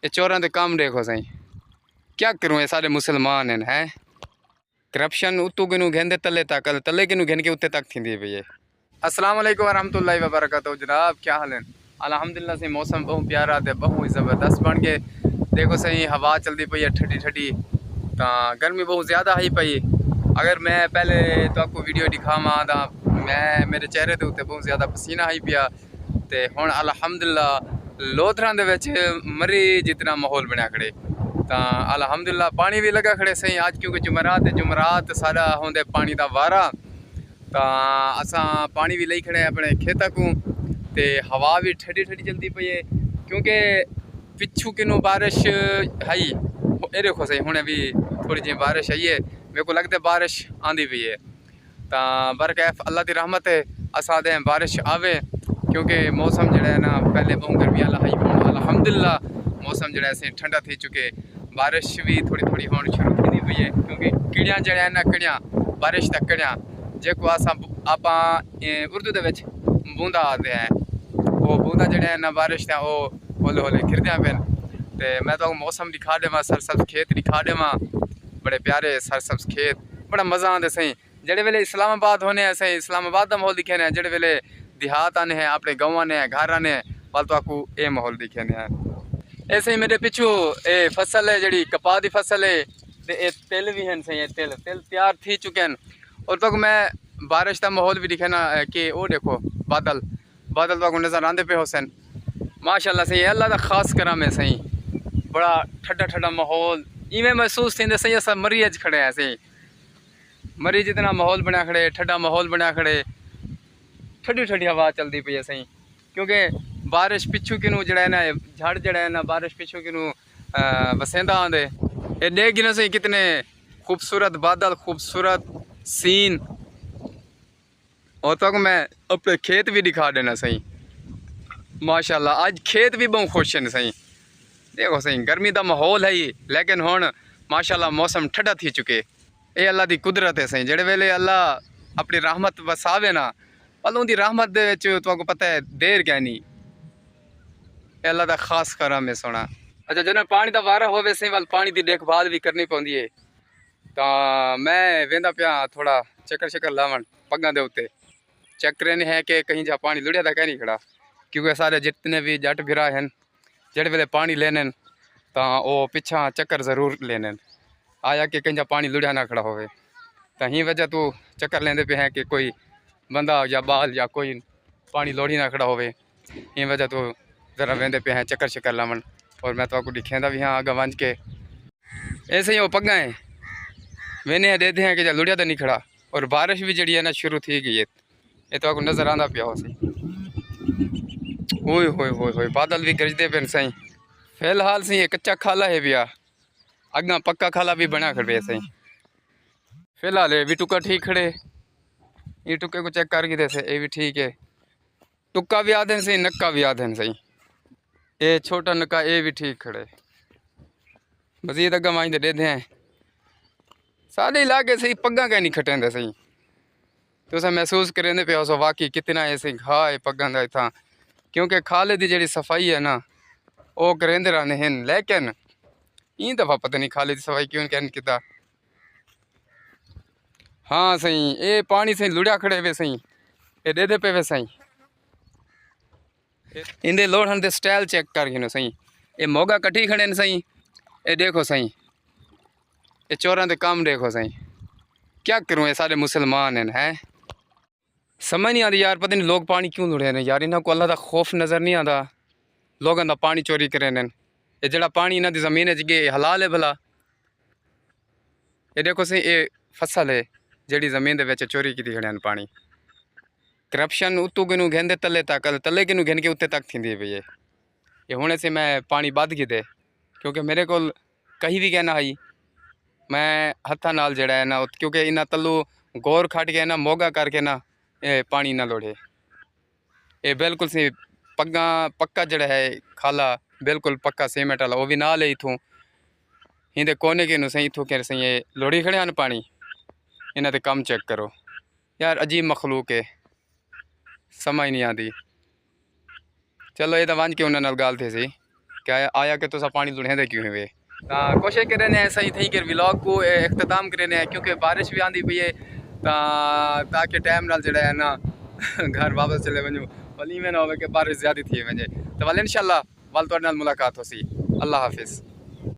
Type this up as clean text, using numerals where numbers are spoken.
ये चोरां दे काम देखो सही। क्या करूँ, ये सारे मुसलमान हैं। करप्शन उतू किनू घेंदे तले तक, तले किनू घेन के उत्ते तक थी पई है। अस्सलाम वालेकुम वरहमतुल्लाहि वबरकातुहू। जनाब क्या हाल है? अल्हम्दुलिल्लाह से मौसम बहुत प्यारा ते बहुत ज़बरदस्त बन के देखो सही। हवा चलती पई है ठंडी ठंडी, तो गर्मी बहुत ज़्यादा ही पई। अगर मैं पहले तो आपको वीडियो दिखावा तो मैं मेरे चेहरे के उत्ते बहुत ज़्यादा पसीना ही पिया। तो हुण अल्हम्दुलिल्लाह लोथरां दे विच मरी जितना माहौल बनया खड़े। तो अल्हम्दुलिल्लाह पानी भी लगा खड़े सही आज, क्योंकि जुमरात सारा होंदे पानी का वारा। तो असा पानी भी लई खड़े अपने खेतों को। तो हवा भी ठंडी ठंडी चलती पई है, क्योंकि पिछू किनू बारिश आई। ये देखो सही हुणे भी थोड़ी जी बारिश आई है। मेरे को लगता है बारिश आंदी पई है। तो बरकैफ अल्लाह की रहमत है असा दे बारिश आवे, क्योंकि मौसम जड़ा है ना पहले बहुत गर्मी वाला आई। अल्हम्दुलिल्लाह मौसम जड़ा है ठंडा थी चुके। बारिश भी थोड़ी थोड़ी होनी शुरू थी पई है, क्योंकि किड़ियाँ जड़ा है ना कड़ियाँ बारिश तक कड़ियाँ जो आप उर्दू दे विच बूंदा आते हैं। वो बूंदा जड़े ना बारिश था वो होले होले गिरदियाँ पेन। तो मैं तो मौसम दिखा देवा, सरसब्ज खेत दिखा देवा, बड़े प्यारे सरसब्ज खेत, बड़ा मज़ा आते सही। जेड़े वेले इस्लामाबाद होने हैं सही, इस्लामाबाद का माहौल दिखे ने। जेड़े वेले देहात आने हैं अपने गाँव आने हैं घर आने वाल तो आपको ये माहौल दिखे ने। ऐसे ही मेरे पिछू ये फसल है जी कपाह की फसल है। तो ये तिल भी हैं सही, तिल तिल तैयार थी चुके हैं। और तो मैं बारिश का माहौल भी दिखे ना कि वो देखो बादल बादल तो नज़र आते पे हो सन। माशाल्लाह सही अल्लाह का खास करम है सही। बड़ा ठंडा ठंडा माहौल इवें महसूस थी सही। अस मरी अच खड़े हैं सही, मरी जितना माहौल बनया खड़े, ठंडा माहौल बनया खड़े, ठंडी ठंडी हवा चलती पई है सही। क्योंकि बारिश पिछू किनू जड़ा है ना झाड़ जड़ा है ना बारिश पिछू किनू वसेंदा आंदे। ये देख ना सही कितने खूबसूरत बादल, खूबसूरत सीन। और तक मैं अपने खेत भी दिखा देना सही। माशाल्लाह आज खेत भी बहुत खुश हैं सही। देखो सही गर्मी का माहौल है ही, लेकिन हुण माशाल्लाह मौसम ठंडा थी चुके। ये अल्लाह की कुदरत है सही। जेड़े वेले अल्लाह अपनी रहमत वसावे ना पल उनकी रहमत दे विच तुहानू पता है देर क्या नहीं। अल्लाह का खास करम है सोना। अच्छा जो पानी का वारा होवे सही वाल पानी की देखभाल भी करनी पौंदी है। तो मैं वेंदा पिया थोड़ा चक्कर शक्कर लावन पग्गां दे उत्ते। चक्कर नहीं है कि कहीं जा पानी लुढ़िया था कह नहीं खड़ा, क्योंकि सारे जितने भी जट भिरा हैं जेड़े वेले पानी लेने तो वो पिछा चक्कर जरूर लेने आया कि कहीं जा पानी लुढ़िया ना खड़ा होवे। तो ही वजह तू चक्कर लेंदे पे हैं कि कोई बंदा या बाल या कोई पानी लोड़ी ना खड़ा होवे। ही वजह तो ज़रा वेंदे पे हैं चक्कर शक्कर लावन। और मैं तो आपको दिखेंदा भी हाँ आगे वंज के ऐसे ही वो पग्गा है वेने देते हैं कि जा लुढ़िया तो नहीं खड़ा। और बारिश भी जड़ी है ना शुरू थी गई है। ये तो आपको नज़र आंदा पिया हो सही। ओए होए होए होए बादल भी गरजते पे सही। फिलहाल सही कच्चा खाला है भैया, अगा पक्का खाला भी बना कर पे सही। फिलहाल ये भी टुक्का ठीक खड़े, ये टुक्के को चेक कर के से ये भी ठीक है। टुक्का भी आधे सही, नक्का भी आधे सही। ये छोटा नक्का ये भी ठीक खड़े। मजीद अगा माइंदे दे हैं सारे इलाके सही पग्गा क्या नहीं खटेंदे सही। तो सर महसूस करेंदे पे हो वाकई कितना ऐसे घा है पग्गां दा इत्थां, क्योंकि खाले की जी सफाई है ना वो करेंदे रहने हैं। लेकिन ई दफ़ा पता नहीं खाले की सफाई क्यों कहन किता। हाँ सही ये पानी सही लुढ़िया खड़े वे सही, ये दे पे वे सही। इंदे लोड़न दे स्टाइल चेक कर गिनो सही। ये मोगा कटी खड़े न सही। ये देखो सही ये चोरां दे काम देखो सही। क्या करूँ, ये सारे मुसलमान हैं। समझ नहीं आती यार, पता नहीं लोग पानी क्यों लुढ़े ने यार। इन्हों को अल्लाह का खौफ नज़र नहीं आता, लोगों का पानी चोरी करे ने। ये जड़ा पानी इन्हों की जमीन गे हलाल है भला। ये देखो सही ये फसल है जी जमीन के विच चोरी की खड़े हैं पानी। करप्शन उतू किनू घेंदे तले तक, तले किनू घेन के उत्ते तक थी पई है। ये होने से मैं पानी बद गिदे, क्योंकि मेरे को कहीं भी कहना आई मैं हत्था नाल जड़ा है ना, क्योंकि इन्ना तलू गौर खट के ना मोगा करके ना ये पानी ना लोड़े। ये बिल्कुल सी पग्गा पक्का जड़ा है खाला, बिल्कुल पक्का सीमेंट वाला वो भी ना ले इथों हिंदे कोने के नु सही इथों के सही ये लोड़ी खड़े हैं पानी। इन्हां ते कम चेक करो यार, अजीब मखलूक है, समझ नहीं आती। चलो ये तो वंज के उन्होंने गल थे सी कि आया कि तुसा पानी लुढ़ेंदे क्यों हुए। कोशिश कर रहे हैं सही थी कि व्लॉग को अख्ताम कर रहे हैं, क्योंकि बारिश भी आती पई है ताकि टाइम नाल जड़ा है ना घर वापस चले वञूं, वली में ना हो कि बारिश ज़्यादा थी वञे। तो वल इंशाल्लाह वल तुहाडे नाल मुलाकात होसी। अल्लाह हाफिज़।